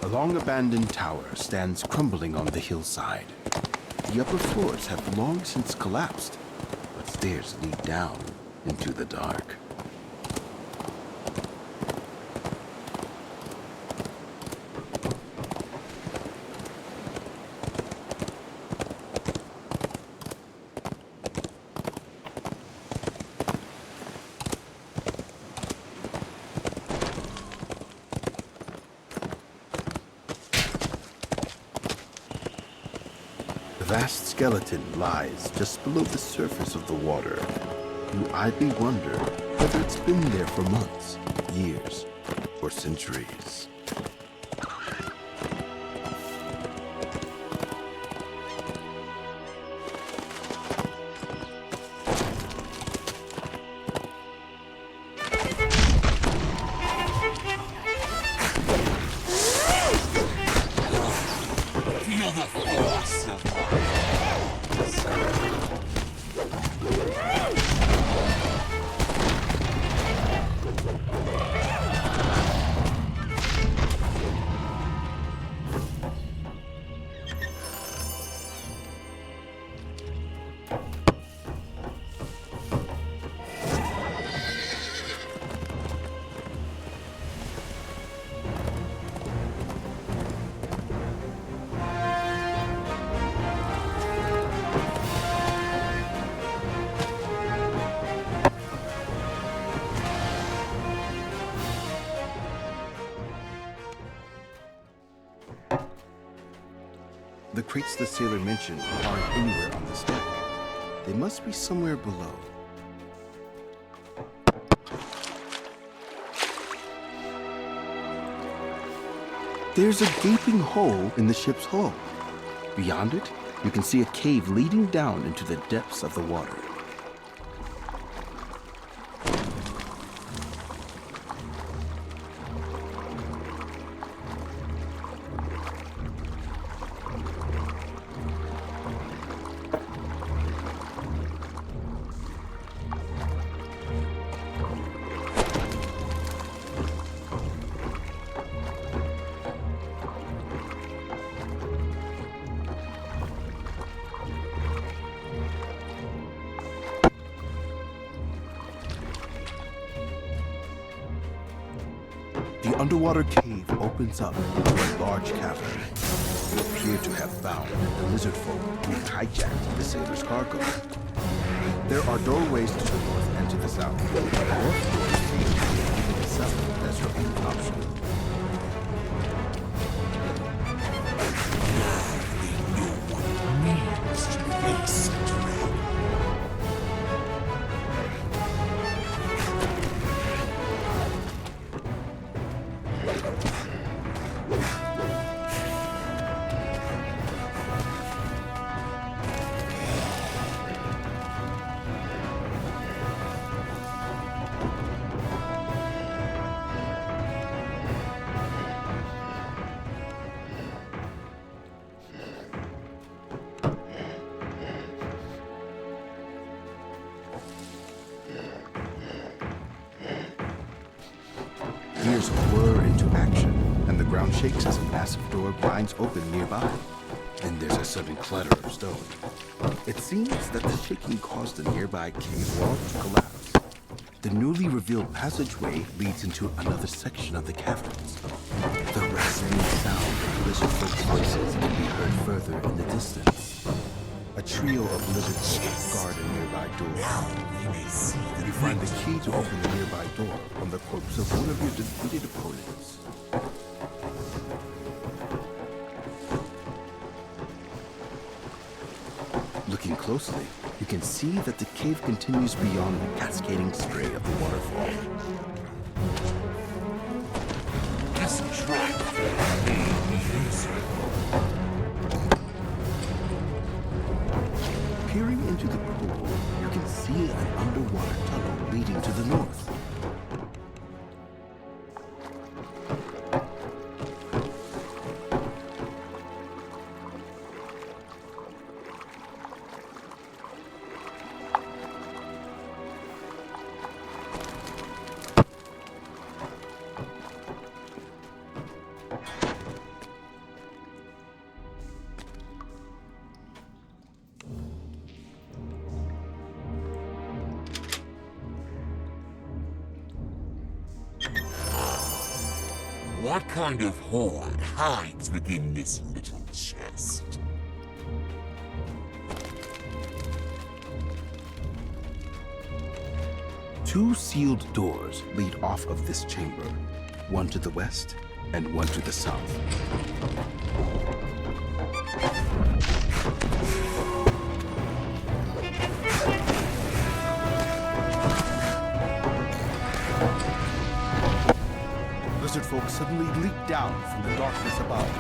A long-abandoned tower stands crumbling on the hillside. The upper floors have long since collapsed, but stairs lead down into the dark. The vast skeleton lies just below the surface of the water. You idly wonder whether it's been there for months, years, or centuries. The crates the sailor mentioned aren't anywhere on this deck. They must be somewhere below. There's a gaping hole in the ship's hull. Beyond it, you can see a cave leading down into the depths of the water. The underwater cave opens up into a large cavern. You appear to have found the lizard folk who hijacked the sailor's cargo. There are doorways to the north and to the south. Both doors lead to the south as your only option. Gears whir into action, and the ground shakes as a massive door grinds open nearby. Then there's a sudden clatter of stone. It seems that the shaking caused the nearby cave wall to collapse. The newly revealed passageway leads into another section of the caverns. The rasping sound of lizard folk voices can be heard further in the distance. A trio of lizard folk guard a nearby door. You find the key to open the nearby door on the corpse of one of your defeated opponents. Looking closely, you can see that the cave continues beyond the cascading spray of the waterfall. Peering into the pool, you can see an underwater tunnel leading to the north. What kind of hoard hides within this little chest? Two sealed doors lead off of this chamber, one to the west and one to the south. Lizard folk suddenly leap down from the darkness above.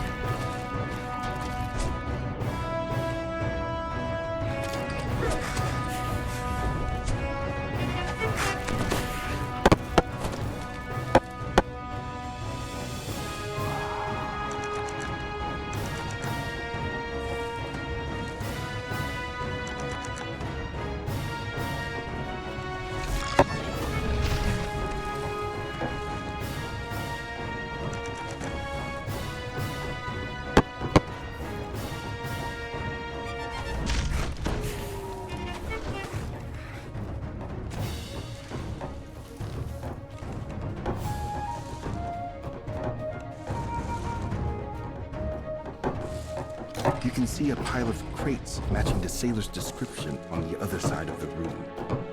You can see a pile of crates matching the sailor's description on the other side of the room.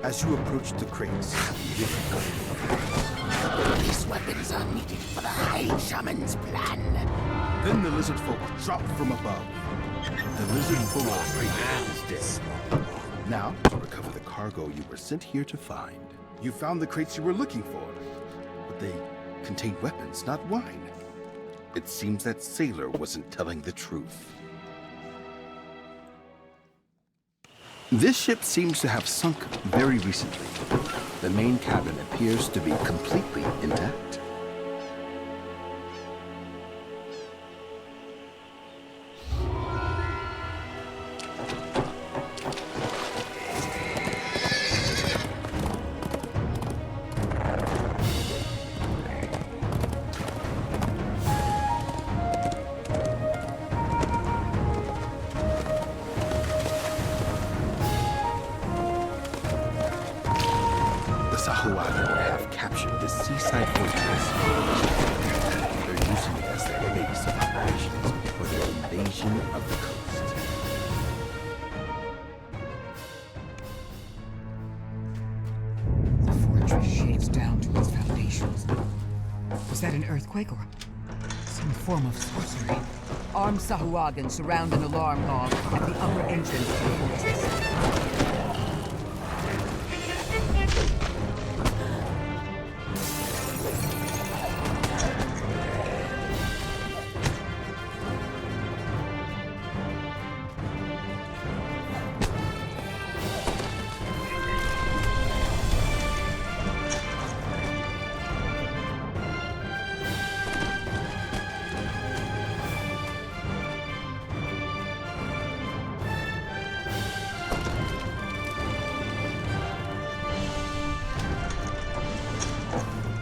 As you approach the crates, These weapons are needed for the High Shaman's plan. then the lizard folk drop from above. The lizard folk is dead. Now, to recover the cargo you were sent here to find. You found the crates you were looking for, but they contained weapons, not wine. It seems that sailor wasn't telling the truth. This ship seems to have sunk very recently. The main cabin appears to be completely intact. Have captured this seaside fortress. They're using it as their base of operations for their invasion of the coast. The fortress shakes down to its foundations. Was that an earthquake or some form of sorcery? Armed Sahuagin surround an alarm log at the upper entrance to the fortress.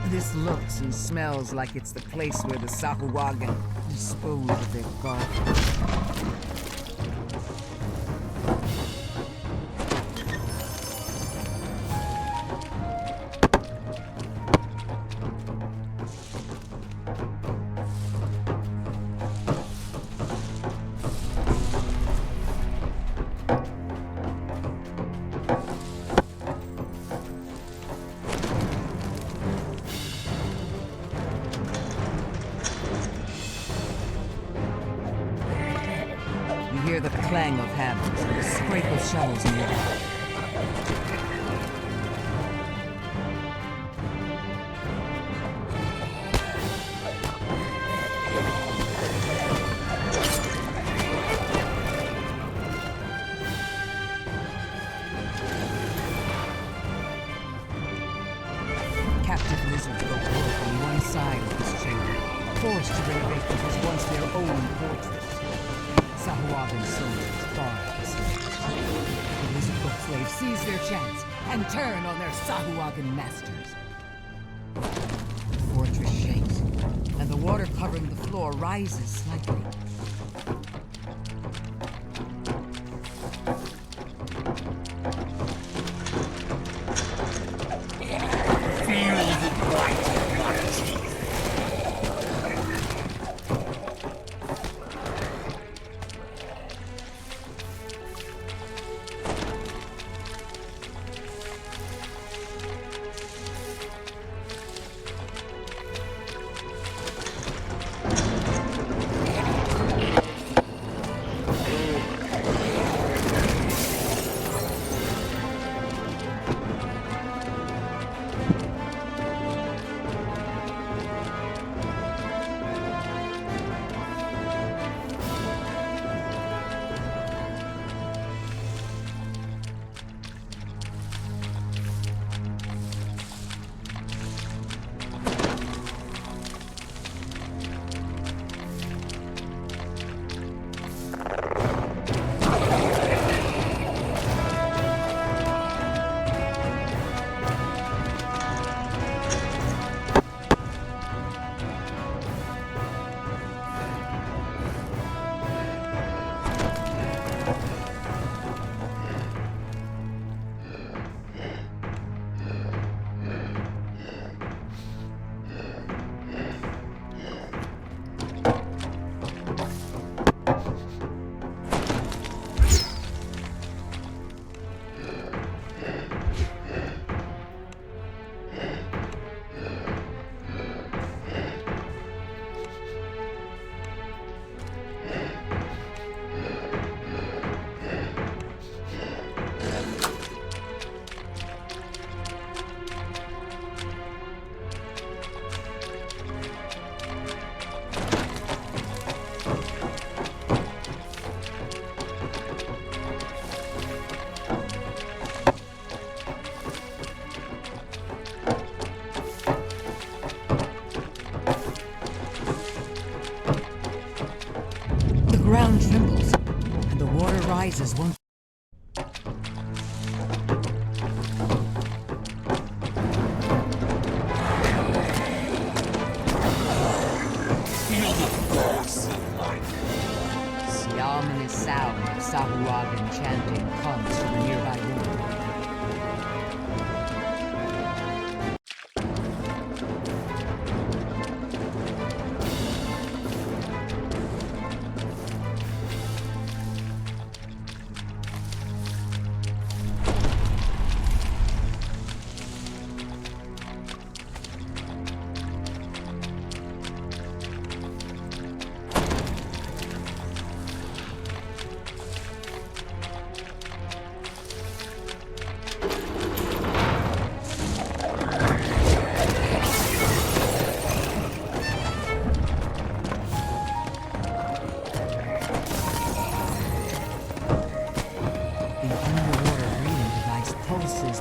This looks and smells like it's the place where the Sahuagin dispose of their garbage. the clang of hammers and the scrape of shovels nearby. Captive lizards go broke on one side of this chamber, forced to renovate what was once their own fortress. Sahuagin soldiers guard the city. The lizard folk slaves seize their chance and turn on their Sahuagin masters. The fortress shakes, and the water covering the floor rises slightly. The ground trembles, and the water rises once. Feel the force of life. The ominous sound of Sahuagin chanting comes from the nearby room.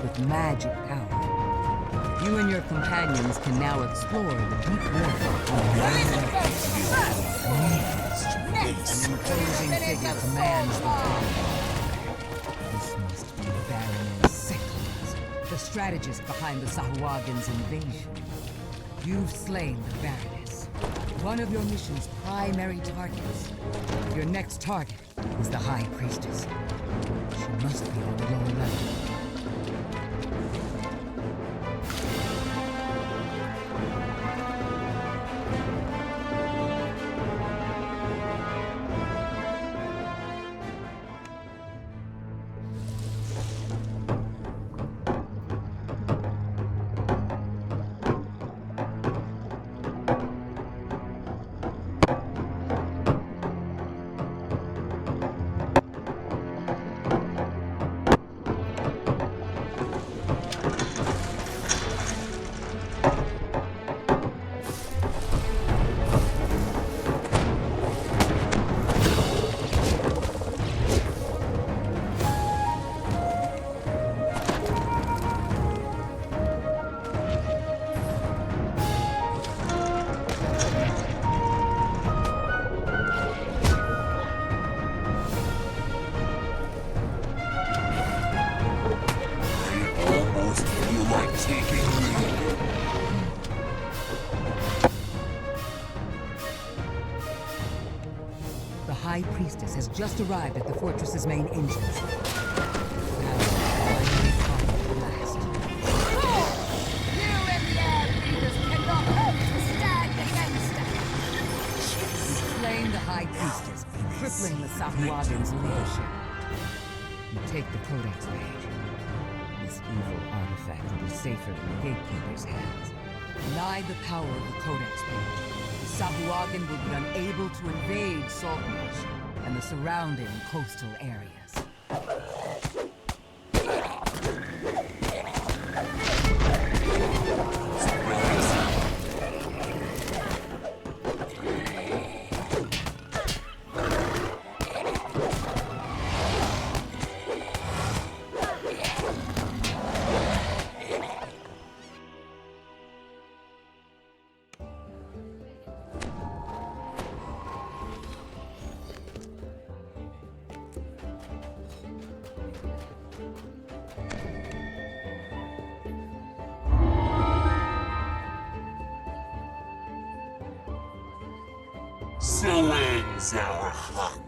With magic power. You and your companions can now explore the deep water. An imposing figure commands the throne. This must be Baroness Sekles, the strategist behind the Sahuagin's invasion. You've slain the Baroness, one of your mission's primary targets. Your next target is the High Priestess. She must be on the lower level. High Priestess has just arrived at the fortress's main engines. Now, last. You and the air breathers cannot hope to stand against us. You've slain the High Priestess, crippling the Sahuagin's leadership. You take the Codex page. This evil artifact will be safer in the Gatekeeper's hands. Deny the power of the Codex page. The Sahuagin will be unable to invade Saltmarsh and the surrounding coastal areas. So ends our hunt.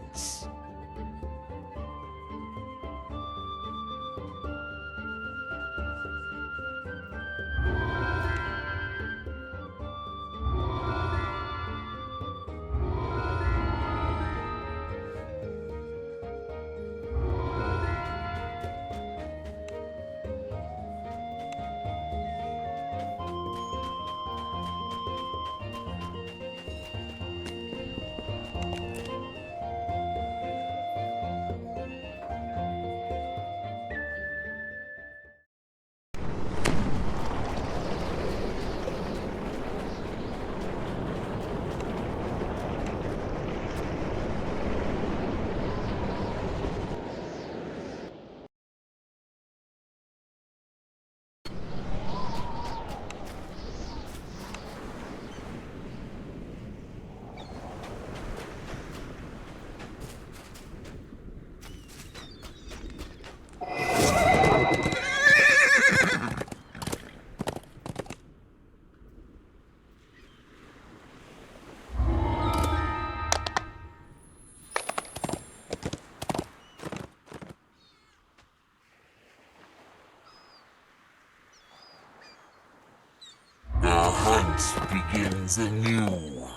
The hunt begins anew.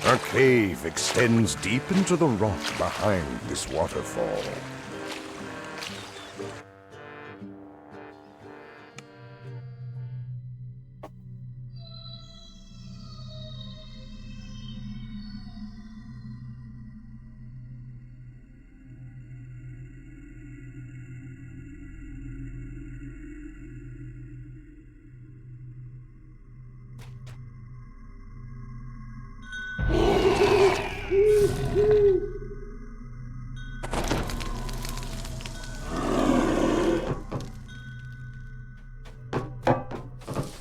A cave extends deep into the rock behind this waterfall.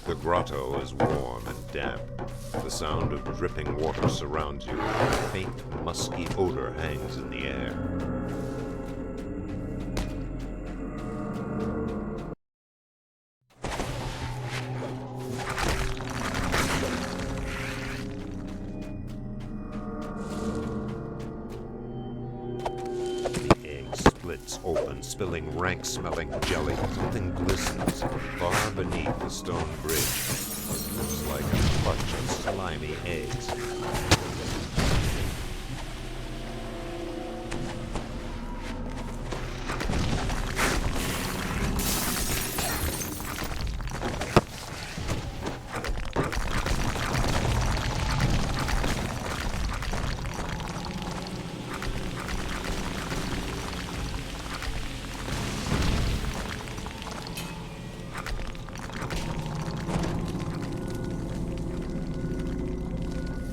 The grotto is warm and damp. The sound of dripping water surrounds you. A faint, musky odor hangs in the air. Splits open, spilling rank-smelling jelly. Something glistens far beneath the stone bridge. What looks like a clutch of slimy eggs.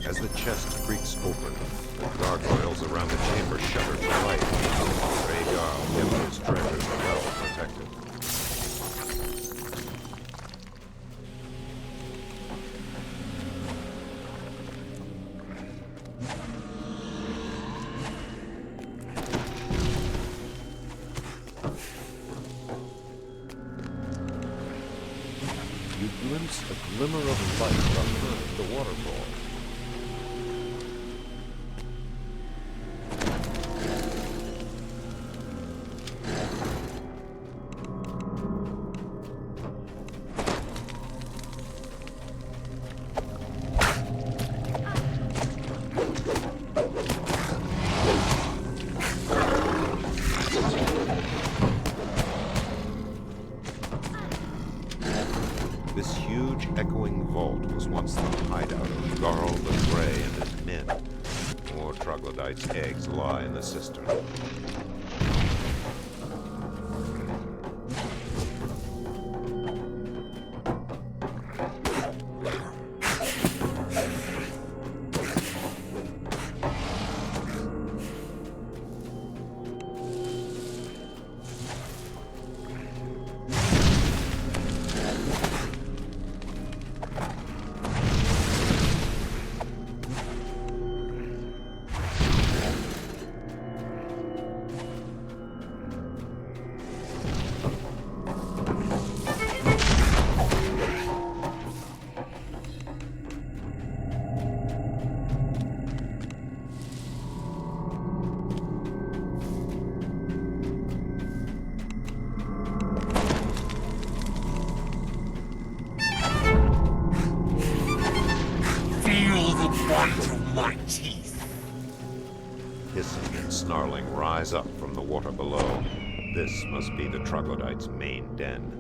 As the chest creaks open, the gargoyles around the chamber shudder to life. Rhaegar kept his treasures well protected. You glimpse a glimmer of light behind the waterfall. This huge, echoing vault was once the hideout of Garl the Grey and his men. More troglodytes' eggs lie in the cistern. Feel the bite of my teeth. Hissing and snarling rise up from the water below. This must be the troglodytes' main den.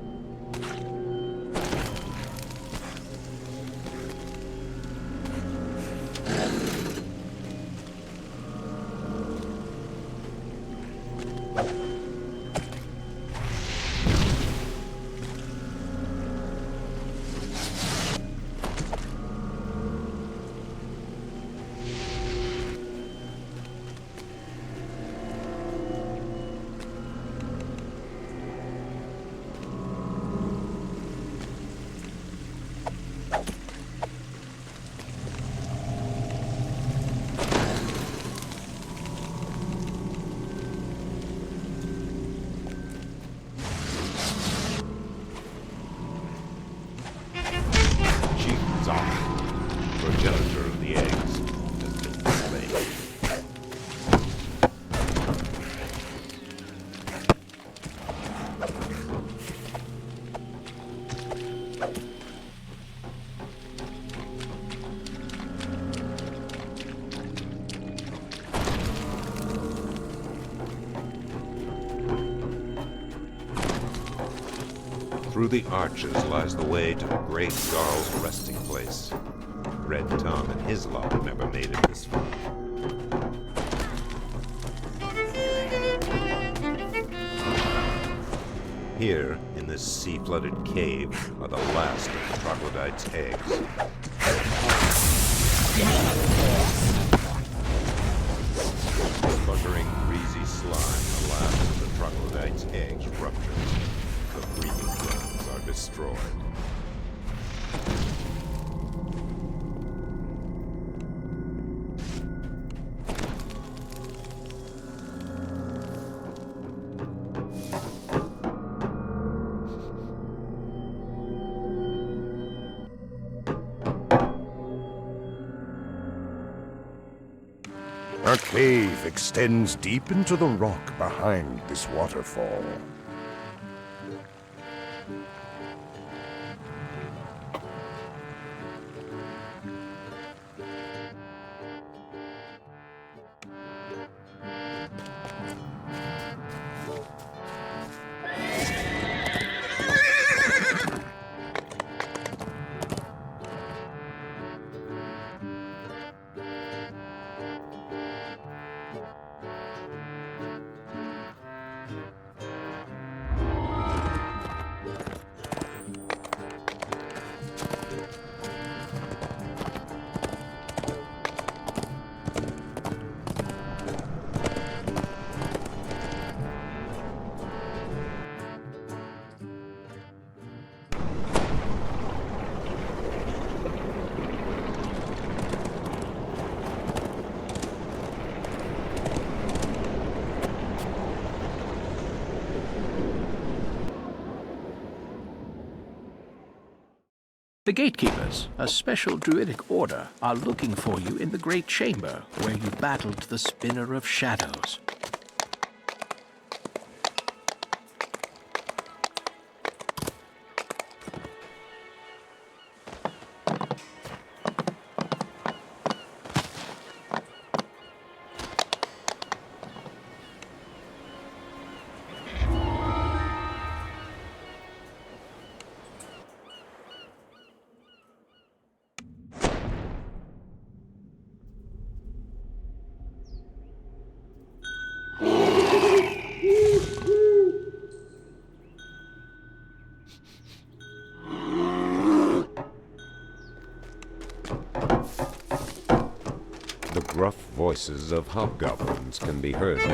Progenitor of the eggs, has been slain. Through the arches lies the way to the great Jarl's resting place. Red Tom and his lot never made it this far. Here, in this sea-flooded cave, are the last of the troglodytes' eggs. Sputtering, greasy slime, the last of the troglodytes' eggs ruptures. The breeding grounds are destroyed. A cave extends deep into the rock behind this waterfall. The Gatekeepers, a special druidic order, are looking for you in the Great Chamber, where you battled the Spinner of Shadows. The gruff voices of hobgoblins can be heard nearby.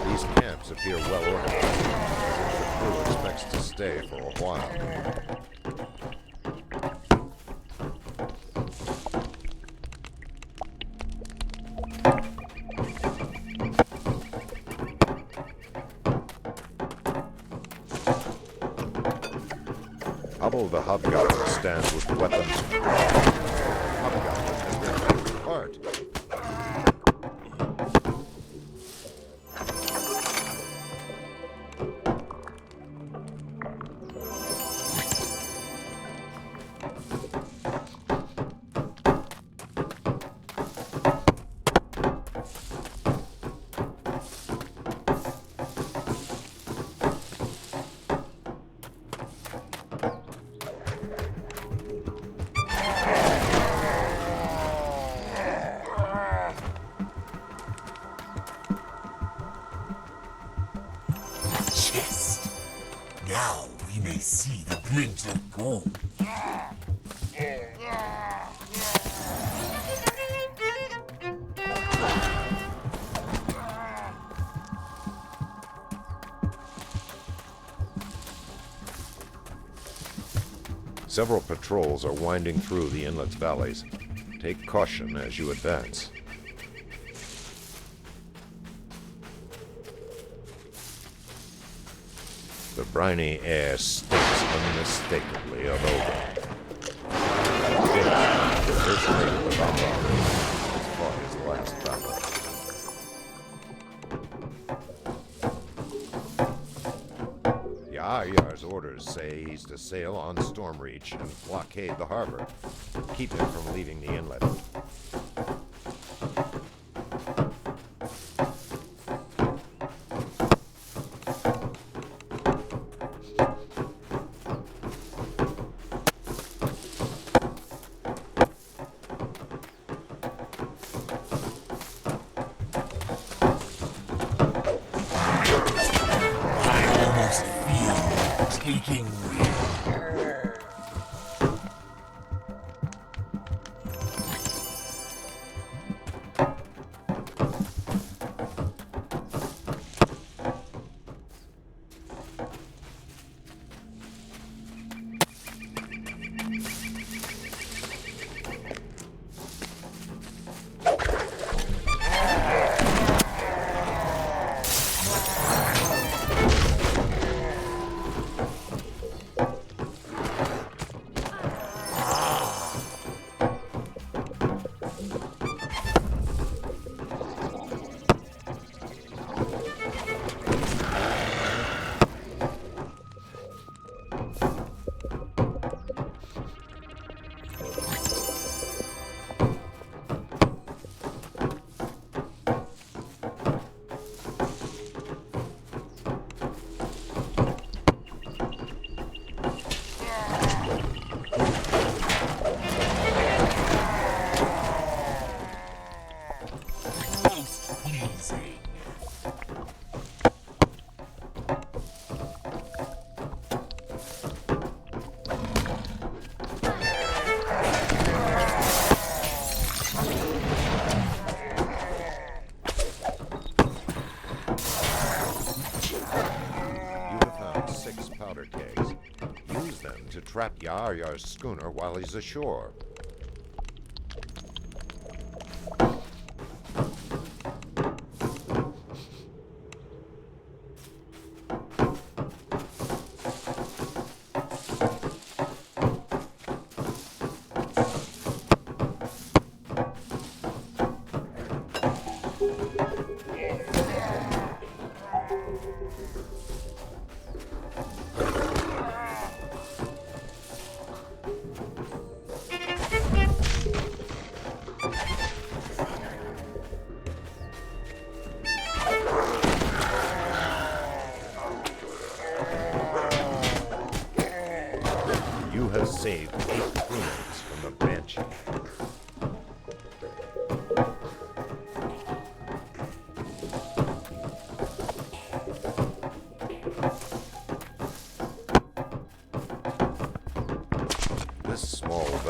These camps appear well organized, as if the crew expects to stay for a while. Hubble the hobgoblin stands with weapons. Hobgoblin has been ripped apart. Chest. Now we may see the glint of gold. Several patrols are winding through the inlet's valleys. Take caution as you advance. The briny air stinks unmistakably of odor. The first mate of the bombard has fought his last battle. Yar's orders say he's to sail on Stormreach and blockade the harbor. Keep him from leaving the inlet. Taking trap Yar's schooner while he's ashore.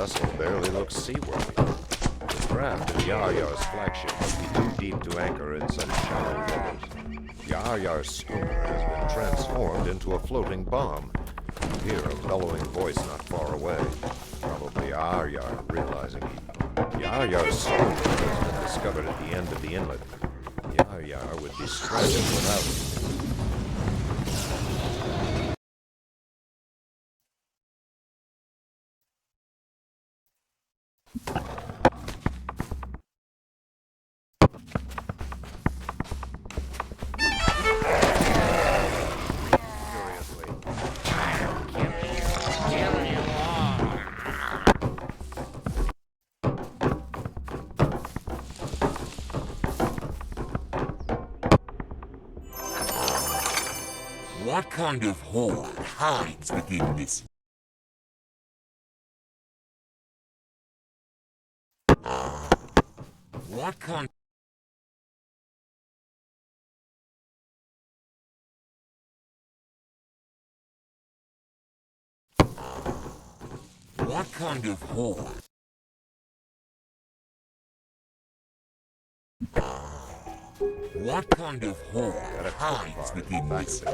vessel barely looks seaworthy. The draft of Yar-Yar's flagship must be too deep to anchor in such shallow waters. Yar-Yar's schooner has been transformed into a floating bomb. You hear a bellowing voice not far away. Probably Yar-Yar realizing Yar-Yar's schooner has been discovered at the end of the inlet. Yar-Yar would be stranded without it. What kind of horde hides within this? What kind? What kind of horde? What kind of horde hides within this? Our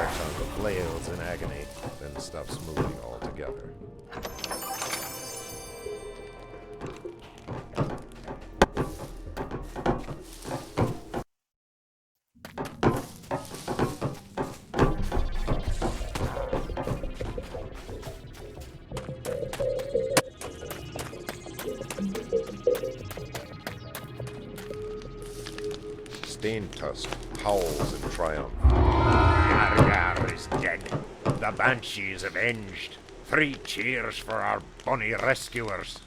tongue flails in agony, then stops moving altogether. Tusk howls in triumph. Yar-Yar is dead. The Banshee is avenged. 3 cheers for our bonny rescuers.